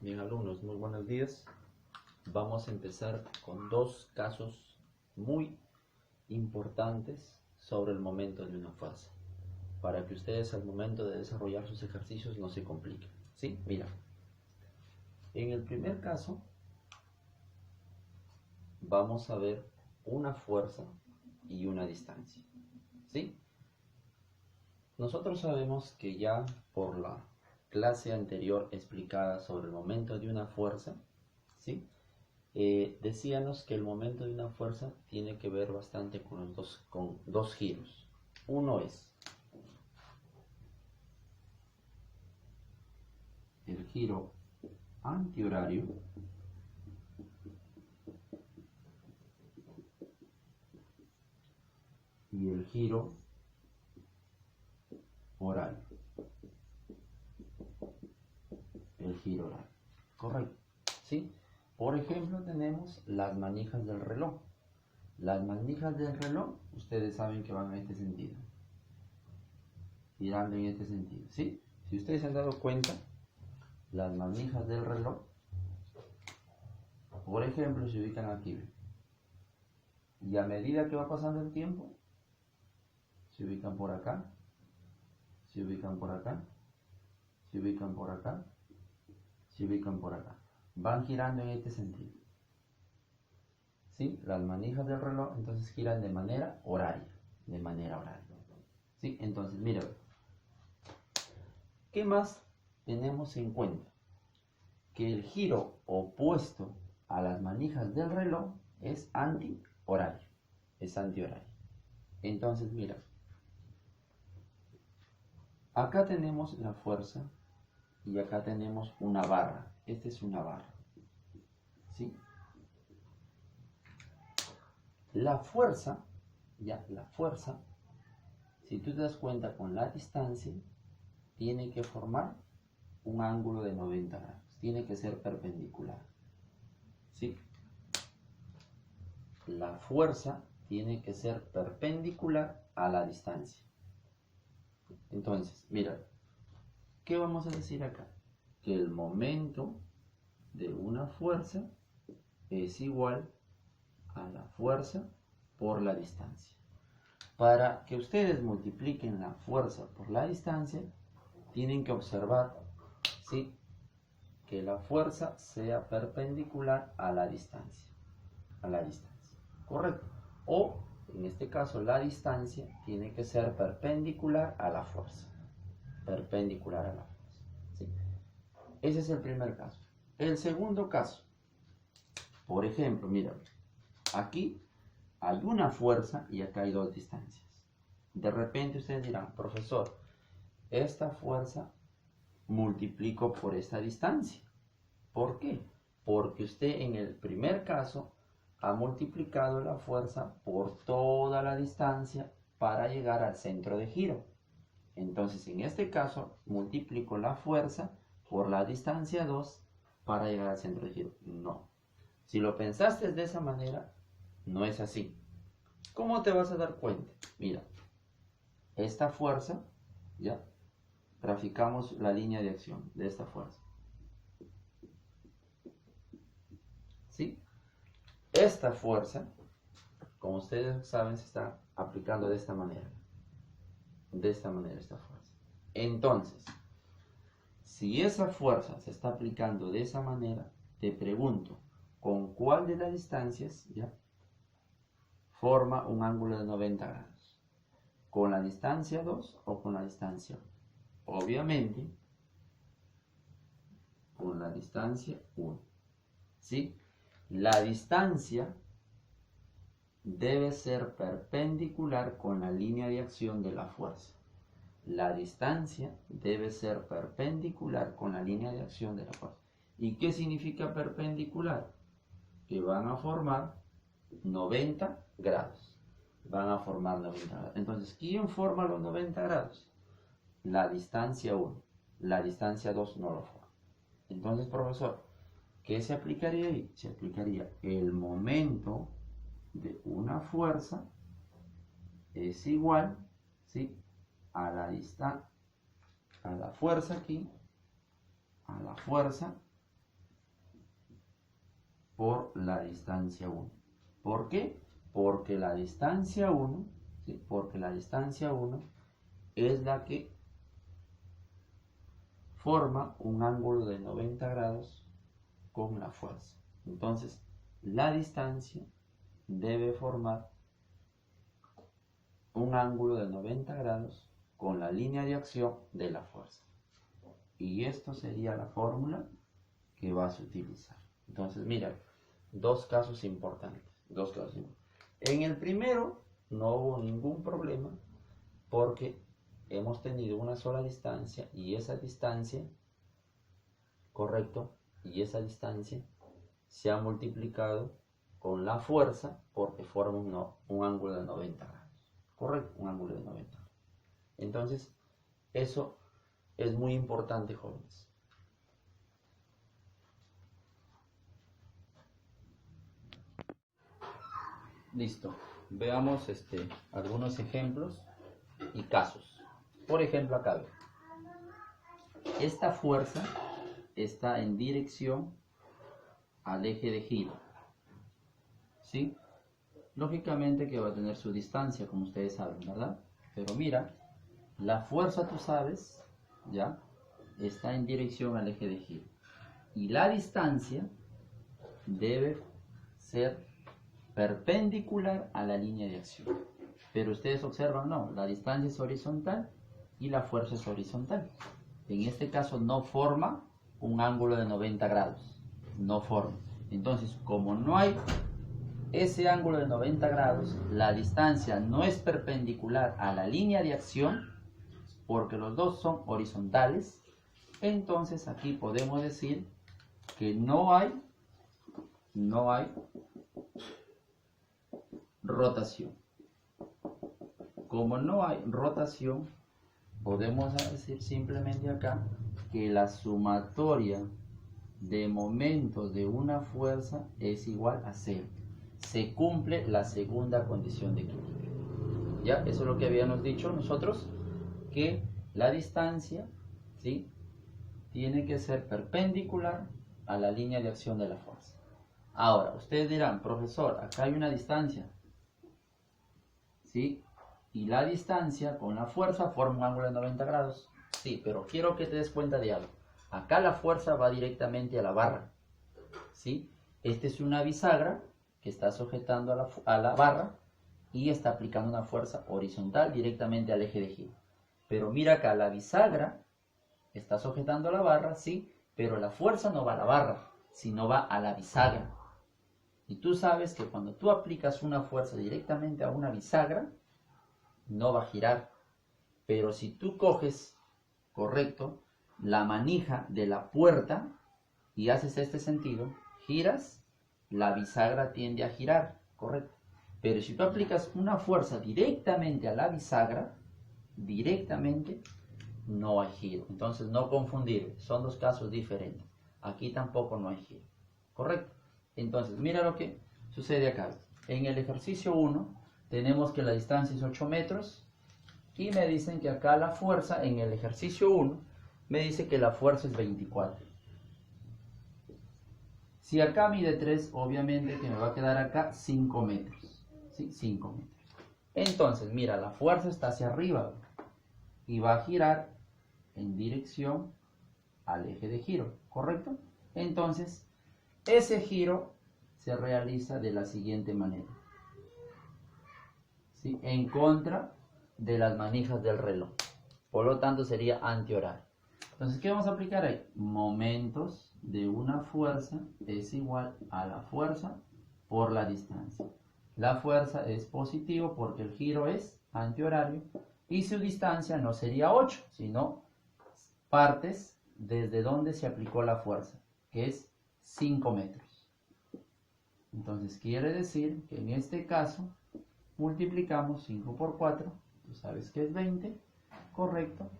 Bien, alumnos, muy buenos días. Vamos a empezar con dos casos muy importantes sobre el momento de una fuerza, para que ustedes al momento de desarrollar sus ejercicios no se compliquen. ¿Sí? Mira, en el primer caso vamos a ver una fuerza y una distancia. ¿Sí? Nosotros sabemos que ya por la clase anterior explicada sobre el momento de una fuerza, ¿sí? Decíamos que el momento de una fuerza tiene que ver bastante con dos giros. Uno es el giro antihorario y el giro horario. El giro horario. Correcto. ¿Sí? Por ejemplo, tenemos las manijas del reloj. Las manijas del reloj, ustedes saben que van en este sentido. Girando en este sentido. ¿Sí? Si ustedes se han dado cuenta, las manijas del reloj, por ejemplo, se ubican aquí. Y a medida que va pasando el tiempo, se ubican por acá, se ubican por acá, se ubican por acá, se ubican por acá. Van girando en este sentido. ¿Sí? Las manijas del reloj entonces giran de manera horaria. De manera horaria. ¿Sí? Entonces, mira. ¿Qué más tenemos en cuenta? Que el giro opuesto a las manijas del reloj es antihorario. Es antihorario. Entonces, mira. Acá tenemos la fuerza y acá tenemos una barra. Esta es una barra. ¿Sí? La fuerza, si tú te das cuenta con la distancia, tiene que formar un ángulo de 90 grados. Tiene que ser perpendicular. ¿Sí? La fuerza tiene que ser perpendicular a la distancia. Entonces, mira, ¿qué vamos a decir acá? Que el momento de una fuerza es igual a la fuerza por la distancia. Para que ustedes multipliquen la fuerza por la distancia, tienen que observar, ¿sí?, que la fuerza sea perpendicular a la distancia. A la distancia. ¿Correcto? O, en este caso, la distancia tiene que ser perpendicular a la fuerza. Perpendicular a la fuerza. ¿Sí? Ese es el primer caso. El segundo caso, por ejemplo, mira, aquí hay una fuerza y acá hay dos distancias. De repente ustedes dirán, profesor, esta fuerza multiplico por esta distancia. ¿Por qué? Porque usted en el primer caso ha multiplicado la fuerza por toda la distancia para llegar al centro de giro. Entonces en este caso multiplico la fuerza por la distancia 2 para llegar al centro de giro. No. Si lo pensaste de esa manera, no es así. ¿Cómo te vas a dar cuenta? Mira, esta fuerza, ya, graficamos la línea de acción de esta fuerza. ¿Sí? Esta fuerza, como ustedes saben, se está aplicando de esta manera. De esta manera esta fuerza. Entonces, si esa fuerza se está aplicando de esa manera, te pregunto, ¿con cuál de las distancias, ya, forma un ángulo de 90 grados? ¿Con la distancia 2 o con la distancia 1? Obviamente, con la distancia 1. ¿Sí? La distancia debe ser perpendicular con la línea de acción de la fuerza. La distancia debe ser perpendicular con la línea de acción de la fuerza. ¿Y qué significa perpendicular? Que van a formar 90 grados. Van a formar 90 grados. Entonces, ¿quién forma los 90 grados? La distancia 1. La distancia 2 no lo forma. Entonces, profesor, ¿qué se aplicaría ahí? Se aplicaría el momento de una fuerza es igual, ¿sí?, a la fuerza aquí, a la fuerza por la distancia 1. ¿Por qué? Porque la distancia 1, ¿sí? Porque la distancia 1 es la que forma un ángulo de 90 grados con la fuerza. Entonces, la distancia debe formar un ángulo de 90 grados con la línea de acción de la fuerza. Y esto sería la fórmula que vas a utilizar. Entonces, mira, dos casos importantes. En el primero no hubo ningún problema porque hemos tenido una sola distancia y esa distancia, correcto, y esa distancia se ha multiplicado con la fuerza porque forma un ángulo de 90 grados. Correcto, un ángulo de 90 grados. Entonces, eso es muy importante, jóvenes. Listo. Veamos algunos ejemplos y casos. Por ejemplo, acá ve. Esta fuerza está en dirección al eje de giro. ¿Sí? Lógicamente que va a tener su distancia, como ustedes saben, ¿verdad? Pero mira, la fuerza, tú sabes, ¿ya? Está en dirección al eje de giro. Y la distancia debe ser perpendicular a la línea de acción. Pero ustedes observan, no, la distancia es horizontal y la fuerza es horizontal. En este caso no forma un ángulo de 90 grados. No forma. Entonces, como no hay ese ángulo de 90 grados, la distancia no es perpendicular a la línea de acción, porque los dos son horizontales. Entonces aquí podemos decir que no hay rotación. Como no hay rotación, podemos decir simplemente acá que la sumatoria de momentos de una fuerza es igual a 0. Se cumple la segunda condición de equilibrio. ¿Ya? Eso es lo que habíamos dicho nosotros, que la distancia, ¿sí?, tiene que ser perpendicular a la línea de acción de la fuerza. Ahora, ustedes dirán, profesor, acá hay una distancia, ¿sí? Y la distancia con la fuerza forma un ángulo de 90 grados. Sí, pero quiero que te des cuenta de algo. Acá la fuerza va directamente a la barra, ¿sí? Esta es una bisagra que está sujetando a la barra y está aplicando una fuerza horizontal directamente al eje de giro. Pero mira acá, la bisagra está sujetando a la barra, sí, pero la fuerza no va a la barra, sino va a la bisagra. Y tú sabes que cuando tú aplicas una fuerza directamente a una bisagra, no va a girar. Pero si tú coges, correcto, la manija de la puerta y haces este sentido, giras, la bisagra tiende a girar, correcto. Pero si tú aplicas una fuerza directamente a la bisagra, directamente, no hay giro. Entonces no confundir, son dos casos diferentes. Aquí tampoco no hay giro, correcto. Entonces mira lo que sucede acá. En el ejercicio 1 tenemos que la distancia es 8 metros y me dicen que acá la fuerza, en el ejercicio 1 me dice que la fuerza es 24. Si acá mide 3, obviamente que me va a quedar acá 5 metros, ¿sí? 5 metros. Entonces mira, la fuerza está hacia arriba y va a girar en dirección al eje de giro, ¿correcto? Entonces, ese giro se realiza de la siguiente manera, ¿sí?, en contra de las manijas del reloj. Por lo tanto, sería antihorario. Entonces, ¿qué vamos a aplicar ahí? Momentos de una fuerza es igual a la fuerza por la distancia. La fuerza es positivo porque el giro es antihorario y su distancia no sería 8, sino partes desde donde se aplicó la fuerza, que es 5 metros. Entonces quiere decir que en este caso multiplicamos 5 por 4, tú sabes que es 20, correcto,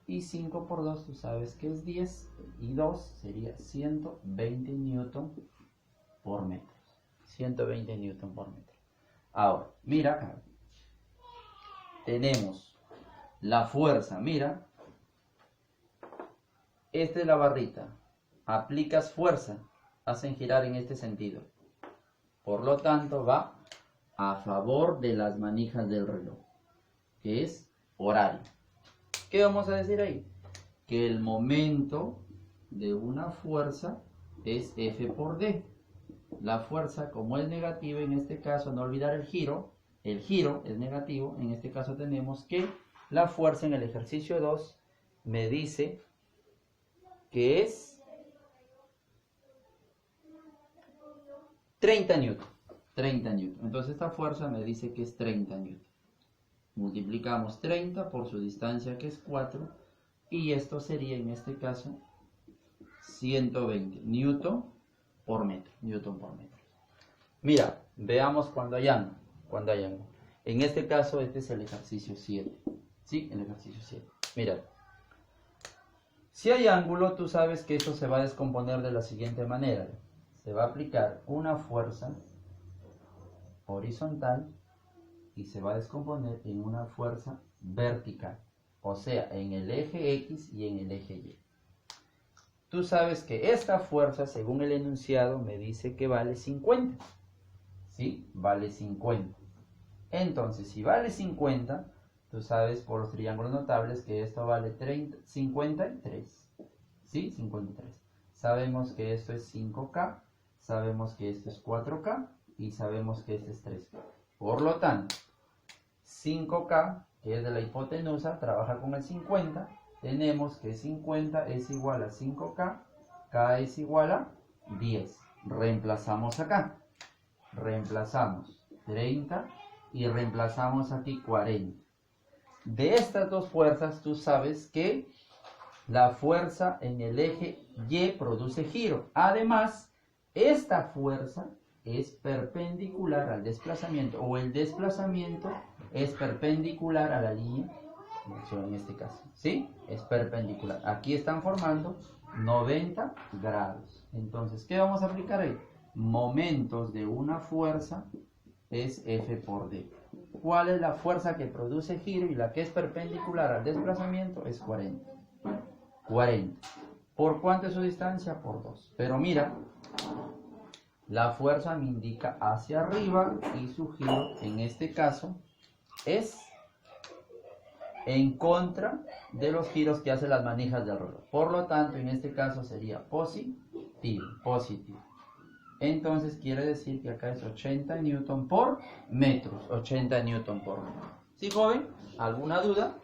y 5 por 2, tú sabes que es 10, y 2 sería 120 newton por metro. 120 newton por metro. Ahora, mira acá, tenemos la fuerza, mira, esta es la barrita, aplicas fuerza, hacen girar en este sentido. Por lo tanto, va a favor de las manijas del reloj, que es horario. ¿Qué vamos a decir ahí? Que el momento de una fuerza es F por D. La fuerza, como es negativa, en este caso, no olvidar el giro es negativo, en este caso tenemos que la fuerza en el ejercicio 2 me dice que es 30 newton. 30 newton. Entonces esta fuerza me dice que es 30 newton. Multiplicamos 30 por su distancia, que es 4, y esto sería en este caso 120 newton por metro. Mira, veamos cuando hay ángulo. En este caso, este es el ejercicio 7. ¿Sí? El ejercicio 7. Mira. Si hay ángulo, tú sabes que eso se va a descomponer de la siguiente manera. Se va a aplicar una fuerza horizontal y se va a descomponer en una fuerza vertical. O sea, en el eje X y en el eje Y. Tú sabes que esta fuerza, según el enunciado, me dice que vale 50. ¿Sí? Vale 50. Entonces, si vale 50, tú sabes por los triángulos notables que esto vale 53. ¿Sí? 53. Sabemos que esto es 5K, sabemos que esto es 4K y sabemos que este es 3K. Por lo tanto, 5K, que es de la hipotenusa, trabaja con el 50. Tenemos que 50 es igual a 5K, K es igual a 10. Reemplazamos acá. Reemplazamos 30 y reemplazamos aquí 40. De estas dos fuerzas, tú sabes que la fuerza en el eje Y produce giro. Además, esta fuerza es perpendicular al desplazamiento, o el desplazamiento es perpendicular a la línea, en este caso, ¿sí? Es perpendicular. Aquí están formando 90 grados. Entonces, ¿qué vamos a aplicar ahí? Momentos de una fuerza es F por D. ¿Cuál es la fuerza que produce giro y la que es perpendicular al desplazamiento? Es 40. 40. ¿Por cuánto es su distancia? Por 2. Pero mira, la fuerza me indica hacia arriba y su giro, en este caso, es en contra de los giros que hacen las manijas del reloj. Por lo tanto, en este caso sería positivo. Entonces quiere decir que acá es 80 newton por metro. 80 newton por metro. ¿Sí, joven? ¿Alguna duda?